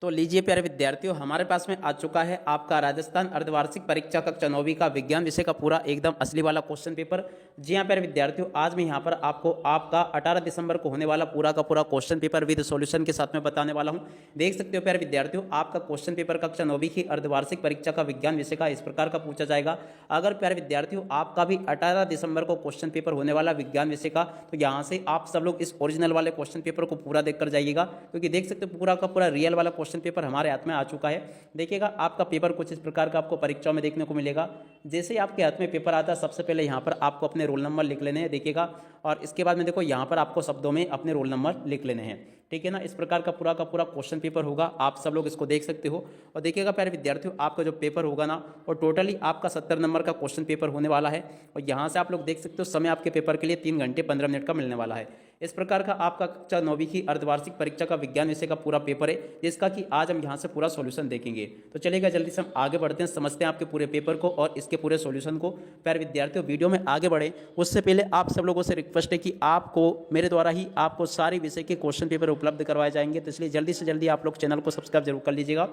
तो लीजिए प्यारे विद्यार्थियों, हमारे पास में आ चुका है आपका राजस्थान अर्धवार्षिक परीक्षा कक्षा 9वीं का विज्ञान विषय का पूरा एकदम असली वाला क्वेश्चन पेपर। जी हाँ प्यारे विद्यार्थियों, आज मैं यहाँ पर आपको आपका 18 दिसंबर को होने वाला पूरा का पूरा क्वेश्चन पेपर विद सॉल्यूशन के साथ में बताने वाला हूँ। देख सकते हो प्यारे विद्यार्थियों, आपका क्वेश्चन पेपर कक्षा 9वीं की अर्धवार्षिक परीक्षा का विज्ञान विषय का इस प्रकार का पूछा जाएगा। अगर प्यारे विद्यार्थियों आपका भी 18 दिसंबर को क्वेश्चन पेपर होने वाला विज्ञान विषय का, तो यहाँ से आप सब लोग इस ओरिजिनल वाले क्वेश्चन पेपर को पूरा देखकर जाइएगा, क्योंकि देख सकते हो पूरा का पूरा रियल वाला क्वेश्चन पेपर हमारे हाथ में आ चुका है। देखिएगा आपका पेपर कुछ इस प्रकार का आपको परीक्षाओं में देखने को मिलेगा। जैसे ही आपके हाथ में पेपर आता है, सबसे पहले यहाँ पर आपको अपने रोल नंबर लिख लेने हैं, देखिएगा। और इसके बाद में देखो यहाँ पर आपको शब्दों में अपने रोल नंबर लिख लेने हैं, ठीक है ना। इस प्रकार का पूरा क्वेश्चन पेपर होगा, आप सब लोग इसको देख सकते हो। और देखिएगा प्यारे विद्यार्थियों, आपका जो पेपर होगा ना, और टोटली आपका 70 नंबर का क्वेश्चन पेपर होने वाला है। और यहाँ से आप लोग देख सकते हो समय आपके पेपर के लिए 3 घंटे 15 मिनट का मिलने वाला है। इस प्रकार का आपका कक्षा 9वीं की अर्धवार्षिक परीक्षा का विज्ञान विषय का पूरा पेपर है, जिसका कि आज हम यहाँ से पूरा सॉल्यूशन देखेंगे। तो चलिएगा जल्दी से हम आगे बढ़ते हैं, समझते हैं आपके पूरे पेपर को और इसके पूरे सॉल्यूशन को। प्यारे विद्यार्थियों, वीडियो में आगे बढ़े उससे पहले आप सब लोगों से रिक्वेस्ट है कि आपको मेरे द्वारा ही आपको सारी विषय के क्वेश्चन पेपर उपलब्ध करवाए जाएंगे, तो इसलिए जल्दी से जल्दी आप लोग चैनल को सब्सक्राइब जरूर कर लीजिएगा।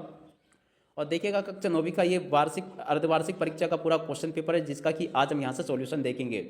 और देखिएगा कक्षा 9वीं का ये वार्षिक अर्धवार्षिक परीक्षा का पूरा क्वेश्चन पेपर है, जिसका कि आज हम यहाँ से सॉल्यूशन देखेंगे।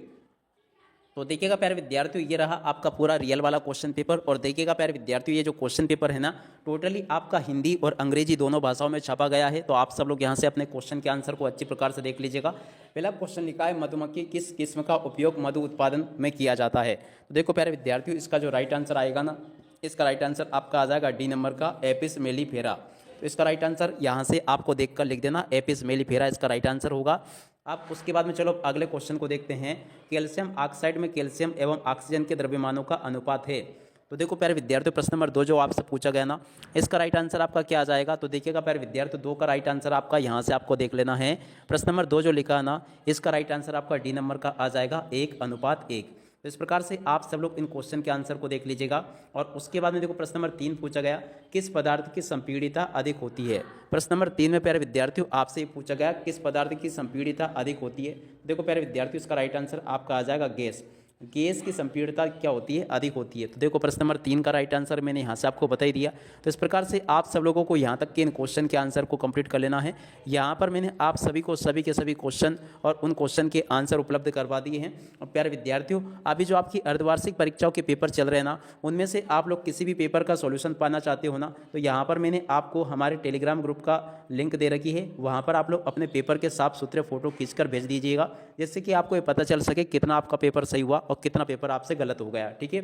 तो देखिएगा प्यारे विद्यार्थियों, ये रहा आपका पूरा रियल वाला क्वेश्चन पेपर। और देखिएगा प्यारे विद्यार्थियों, ये जो क्वेश्चन पेपर है ना, टोटली आपका हिंदी और अंग्रेजी दोनों भाषाओं में छपा गया है। तो आप सब लोग यहाँ से अपने क्वेश्चन के आंसर को अच्छी प्रकार से देख लीजिएगा। पहला क्वेश्चन लिखा है, मधुमक्खी किस किस्म का उपयोग मधु उत्पादन में किया जाता है। तो देखो प्यारे विद्यार्थियों, इसका जो राइट आंसर आएगा ना, इसका राइट आंसर आपका आ जाएगा डी नंबर का, एपिस मेलिफेरा। तो इसका राइट आंसर यहाँ से आपको देखकर लिख देना, एपिस मेलिफेरा इसका राइट आंसर होगा। आप उसके बाद में चलो अगले क्वेश्चन को देखते हैं। कैल्शियम ऑक्साइड में कैल्शियम एवं ऑक्सीजन के द्रव्यमानों का अनुपात है। तो देखो प्यारे विद्यार्थियों, प्रश्न नंबर 2 जो आपसे पूछा गया ना, इसका राइट आंसर आपका क्या आ जाएगा। तो देखिएगा प्यारे विद्यार्थियों, 2 का राइट आंसर आपका यहाँ से आपको देख लेना है। प्रश्न नंबर 2 जो लिखा है ना, इसका राइट आंसर आपका डी नंबर का आ जाएगा, 1:1। तो इस प्रकार से आप सब लोग इन क्वेश्चन के आंसर को देख लीजिएगा। और उसके बाद में देखो प्रश्न नंबर 3 पूछा गया, किस पदार्थ की संपीड़ितता अधिक होती है। प्रश्न नंबर 3 में प्यारे विद्यार्थियों आपसे पूछा गया, किस पदार्थ की संपीड़ितता अधिक होती है। देखो प्यारे विद्यार्थियों, इसका राइट आंसर आपका आ जाएगा गैस। गैस की संपीड़ितता क्या होती है, अधिक होती है। तो देखो प्रश्न नंबर 3 का राइट आंसर मैंने यहाँ से आपको बता ही दिया। तो इस प्रकार से आप सब लोगों को यहाँ तक के इन क्वेश्चन के आंसर को कंप्लीट कर लेना है। यहाँ पर मैंने आप सभी को सभी के सभी क्वेश्चन और उन क्वेश्चन के आंसर उपलब्ध करवा दिए हैं। और प्यारे विद्यार्थियों, अभी जो आपकी अर्धवार्षिक परीक्षाओं के पेपर चल रहे हैं ना, उनमें से आप लोग किसी भी पेपर का सॉल्यूशन पाना चाहते हो ना, तो यहाँ पर मैंने आपको हमारे टेलीग्राम ग्रुप का लिंक दे रखी है। वहाँ पर आप लोग अपने पेपर के साफ सुथरे फोटो खींचकर भेज दीजिएगा, जिससे कि आपको ये पता चल सके कितना आपका पेपर सही हुआ और कितना पेपर आपसे गलत हो गया, ठीक है।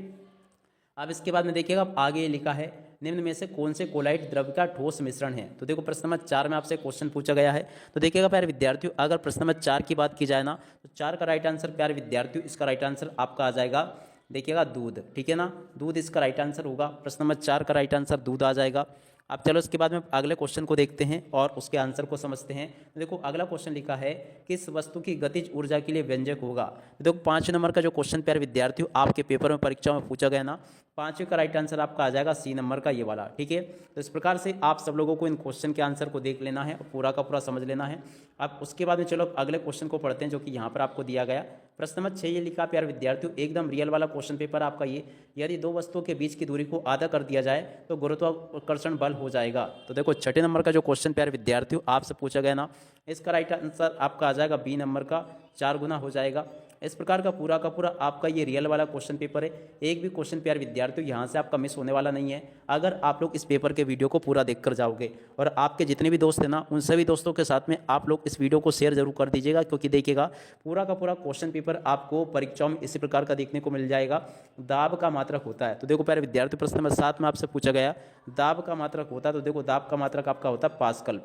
अब इसके बाद में देखिएगा आगे लिखा है, निम्न में से कौन से कोलाइड द्रव का ठोस मिश्रण है। तो देखो प्रश्न नंबर 4 में आपसे क्वेश्चन पूछा गया है। तो देखिएगा प्यारे विद्यार्थियों, अगर प्रश्न नंबर 4 की बात की जाए ना, तो 4 का राइट आंसर प्यारे विद्यार्थियों, इसका राइट आंसर आपका आ जाएगा, देखिएगा दूध, ठीक है ना। दूध इसका राइट आंसर होगा। प्रश्न नंबर 4 का राइट आंसर दूध आ जाएगा। अब चलो इसके बाद में अगले क्वेश्चन को देखते हैं और उसके आंसर को समझते हैं। तो देखो अगला क्वेश्चन लिखा है, किस वस्तु की गतिज ऊर्जा के लिए व्यंजक होगा। तो देखो 5 नंबर का जो क्वेश्चन प्यारे विद्यार्थियों आपके पेपर में परीक्षा में पूछा गया ना, 5वें का राइट आंसर आपका आ जाएगा सी नंबर का, ये वाला, ठीक है। तो इस प्रकार से आप सब लोगों को इन क्वेश्चन के आंसर को देख लेना है और पूरा का पूरा समझ लेना है। अब उसके बाद में चलो अगले क्वेश्चन को पढ़ते हैं, जो कि यहाँ पर आपको दिया गया। प्रश्न नंबर 6 ये लिखा प्यारे विद्यार्थियों, एकदम रियल वाला क्वेश्चन पेपर आपका ये, यदि 2 वस्तुओं के बीच की दूरी को आधा कर दिया जाए तो गुरुत्वाकर्षण बल हो जाएगा। तो देखो 6 नंबर का जो क्वेश्चन प्यारे विद्यार्थियों आपसे पूछा गया ना, इसका राइट आंसर आपका आ जाएगा बी नंबर का, 4 गुना हो जाएगा। इस प्रकार का पूरा आपका ये रियल वाला क्वेश्चन पेपर है। एक भी क्वेश्चन प्यारे विद्यार्थियों यहाँ से आपका मिस होने वाला नहीं है, अगर आप लोग इस पेपर के वीडियो को पूरा देखकर जाओगे। और आपके जितने भी दोस्त हैं ना, उन सभी दोस्तों के साथ में आप लोग इस वीडियो को शेयर जरूर कर दीजिएगा, क्योंकि देखिएगा पूरा का पूरा क्वेश्चन पेपर आपको परीक्षाओं में इसी प्रकार का देखने को मिल जाएगा। दाब का मात्रक होता है। तो देखो प्यारे विद्यार्थियों, प्रश्न नंबर 7 में आपसे पूछा गया, दाब का मात्रक होता है। तो देखो दाब का मात्रक आपका होता है पास्कल,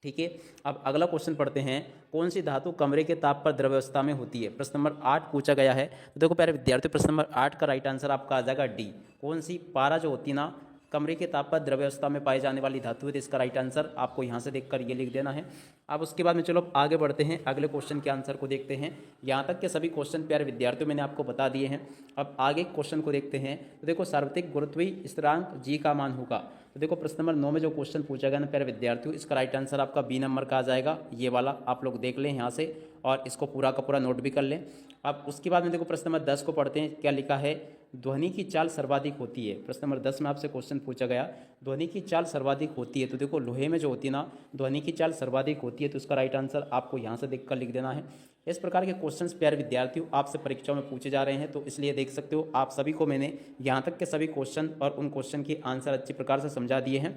ठीक है। अब अगला क्वेश्चन पढ़ते हैं, कौन सी धातु कमरे के ताप पर द्रव्यावस्था में होती है। प्रश्न नंबर 8 पूछा गया है। तो देखो प्यारे विद्यार्थियों, प्रश्न नंबर 8 का राइट आंसर आपका आ जाएगा डी। कौन सी, पारा जो होती है ना, कमरे के ताप पर द्रव्यावस्था में पाई जाने वाली धातु है। तो इसका राइट आंसर आपको यहाँ से देखकर ये लिख देना है। अब उसके बाद में चलो आगे बढ़ते हैं, अगले क्वेश्चन के आंसर को देखते हैं। यहाँ तक के सभी क्वेश्चन प्यारे विद्यार्थियों मैंने आपको बता दिए हैं। अब आगे क्वेश्चन को देखते हैं। तो देखो सार्वत्रिक गुरुत्वीय स्थिरांक जी का मान होगा। तो देखो प्रश्न नंबर 9 में जो क्वेश्चन पूछा गया ना प्यारे विद्यार्थियों, इसका राइट आंसर आपका बी नंबर का आ जाएगा, ये वाला आप लोग देख लें यहाँ से और इसको पूरा का पूरा नोट भी कर लें। अब उसके बाद में देखो प्रश्न नंबर 10 को पढ़ते हैं, क्या लिखा है, ध्वनि की चाल सर्वाधिक होती है। प्रश्न नंबर 10 में आपसे क्वेश्चन पूछा गया, ध्वनि की चाल सर्वाधिक होती है। तो देखो लोहे में जो होती है ना, ध्वनि की चाल सर्वाधिक होती है, तो इसका राइट आंसर आपको यहाँ से देखकर लिख देना है। इस प्रकार के क्वेश्चंस प्यारे विद्यार्थियों आपसे परीक्षाओं में पूछे जा रहे हैं, तो इसलिए देख सकते हो आप सभी को मैंने यहाँ तक के सभी क्वेश्चन और उन क्वेश्चन के आंसर अच्छी प्रकार से समझा दिए हैं।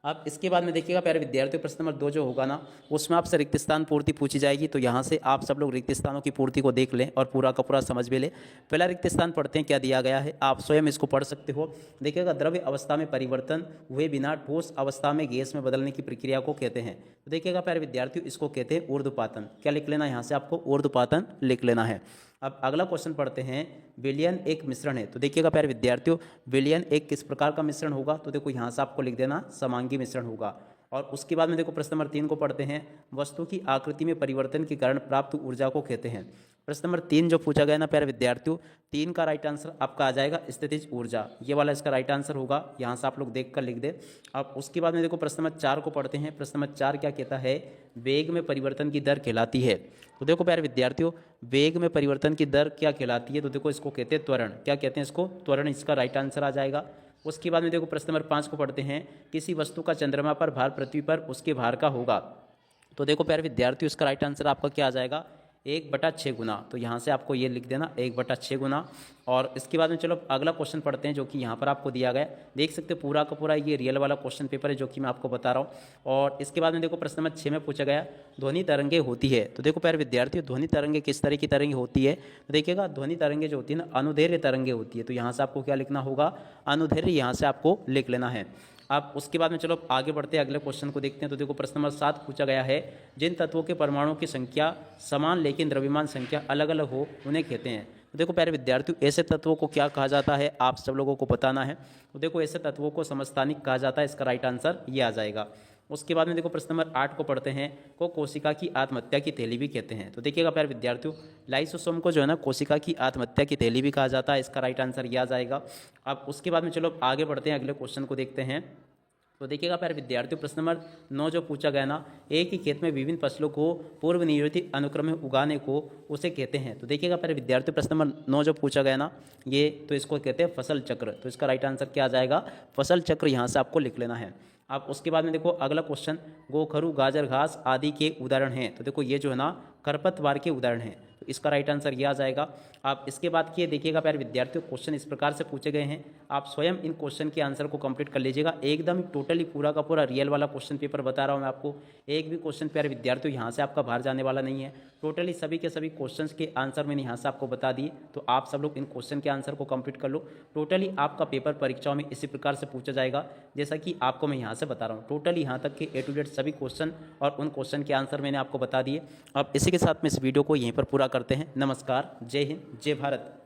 अब इसके बाद में देखिएगा प्यारे विद्यार्थियों, प्रश्न नंबर 2 जो होगा ना, उसमें आपसे रिक्त स्थान पूर्ति पूछी जाएगी। तो यहाँ से आप सब लोग रिक्त स्थानों की पूर्ति को देख लें और पूरा का पूरा समझ भी लें। पहला रिक्त स्थान पढ़ते हैं, क्या दिया गया है, आप स्वयं इसको पढ़ सकते हो। देखिएगा, द्रव्य अवस्था में परिवर्तन हुए बिना ठोस अवस्था में गैस में बदलने की प्रक्रिया को कहते हैं। तो देखिएगा प्यारे विद्यार्थियों, इसको कहते हैं ऊर्ध्वपातन। क्या लिख लेना, यहाँ से आपको ऊर्ध्वपातन लिख लेना है। अब अगला क्वेश्चन पढ़ते हैं, विलयन एक मिश्रण है। तो देखिएगा प्यारे विद्यार्थियों, विलयन एक किस प्रकार का मिश्रण होगा, तो देखो यहाँ से आपको लिख देना समांगी मिश्रण होगा। और उसके बाद में देखो प्रश्न नंबर 3 को पढ़ते हैं, वस्तु की आकृति में परिवर्तन के कारण प्राप्त ऊर्जा को कहते हैं। प्रश्न नंबर 3 जो पूछा गया ना प्यारे विद्यार्थियों, 3 का राइट आंसर आपका आ जाएगा स्थितिज ऊर्जा, ये वाला इसका राइट आंसर होगा। यहाँ से आप लोग देख कर लिख दे। अब उसके बाद में देखो प्रश्न नंबर 4 को पढ़ते हैं। प्रश्न नंबर 4 क्या कहता है, वेग में परिवर्तन की दर कहलाती है। तो देखो प्यारे विद्यार्थियों, वेग में परिवर्तन की दर क्या कहलाती है, तो देखो इसको कहते हैं त्वरण। क्या कहते हैं इसको, त्वरण, इसका राइट आंसर आ जाएगा। उसके बाद में देखो प्रश्न नंबर 5 को पढ़ते हैं, किसी वस्तु का चंद्रमा पर भार पृथ्वी पर उसके भार का होगा। तो देखो प्यारे विद्यार्थियों, इसका राइट आंसर आपका क्या आ जाएगा, 1/6 गुना। तो यहाँ से आपको ये लिख देना 1/6 गुना। और इसके बाद में चलो अगला क्वेश्चन पढ़ते हैं, जो कि यहाँ पर आपको दिया गया है। देख सकते हो पूरा का पूरा ये रियल वाला क्वेश्चन पेपर है जो कि मैं आपको बता रहा हूँ। और इसके बाद में देखो प्रश्न नंबर 6 में पूछा गया, ध्वनि तरंगे होती है। तो देखो प्यारे विद्यार्थियों, ध्वनि तरंगे किस तरह की तरंगे होती है, तो देखिएगा ध्वनि तरंगे जो होती है ना, अनुदैर्घ्य तरंगे होती है। तो यहाँ से आपको क्या लिखना होगा, अनुदैर्घ्य, यहाँ से आपको लिख लेना है। अब उसके बाद में चलो आगे बढ़ते हैं, अगले क्वेश्चन को देखते हैं। तो देखो प्रश्न नंबर 7 पूछा गया है, जिन तत्वों के परमाणुओं की संख्या समान लेकिन द्रव्यमान संख्या अलग अलग हो उन्हें कहते हैं। तो देखो प्यारे विद्यार्थियों, ऐसे तत्वों को क्या कहा जाता है, आप सब लोगों को बताना है। तो देखो ऐसे तत्वों को समस्थानिक कहा जाता है, इसका राइट आंसर ये आ जाएगा। उसके बाद में देखो प्रश्न नंबर 8 को पढ़ते हैं, को कोशिका की आत्महत्या की थैली भी कहते हैं। तो देखिएगा प्यारे विद्यार्थियों, लाइसोसोम को जो है ना कोशिका की आत्महत्या की थैली भी कहा जाता है, इसका राइट आंसर ये आ जाएगा। अब उसके बाद में चलो आगे बढ़ते हैं, अगले क्वेश्चन को देखते हैं। तो देखिएगा प्यारे विद्यार्थियों, प्रश्न नंबर 9 जो पूछा गया ना, एक ही खेत में विभिन्न फसलों को पूर्व नियोजित अनुक्रम में उगाने को उसे कहते हैं। तो देखिएगा प्यारे विद्यार्थियों, प्रश्न नंबर 9 जो पूछा गया ना, ये तो इसको कहते हैं फसल चक्र। तो इसका राइट आंसर क्या आ जाएगा, फसल चक्र, यहाँ से आपको लिख लेना है। अब उसके बाद में देखो अगला क्वेश्चन, गोखरू, गाजर घास आदि के उदाहरण हैं। तो देखो ये जो है ना खरपतवार के उदाहरण हैं, तो इसका राइट आंसर ये आ जाएगा। आप इसके बाद की देखिएगा प्यारे विद्यार्थियों, क्वेश्चन इस प्रकार से पूछे गए हैं, आप स्वयं इन क्वेश्चन के आंसर को कंप्लीट कर लीजिएगा। एकदम टोटली पूरा का पूरा रियल वाला क्वेश्चन पेपर बता रहा हूँ मैं आपको। एक भी क्वेश्चन प्यारे विद्यार्थियों यहाँ से आपका बाहर जाने वाला नहीं है। टोटली सभी के सभी क्वेश्चंस के आंसर मैंने यहाँ से आपको बता दिए। तो आप सब लोग इन क्वेश्चन के आंसर को कंप्लीट कर लो। टोटली आपका पेपर परीक्षाओं में इसी प्रकार से पूछा जाएगा जैसा कि आपको मैं यहाँ से बता रहा हूँ। टोटली यहाँ तक के A to Z सभी क्वेश्चन और उन क्वेश्चन के आंसर मैंने आपको बता दिए। अब इसी के साथ में इस वीडियो को यहीं पर पूरा करते हैं। नमस्कार, जय हिंद, जय भारत।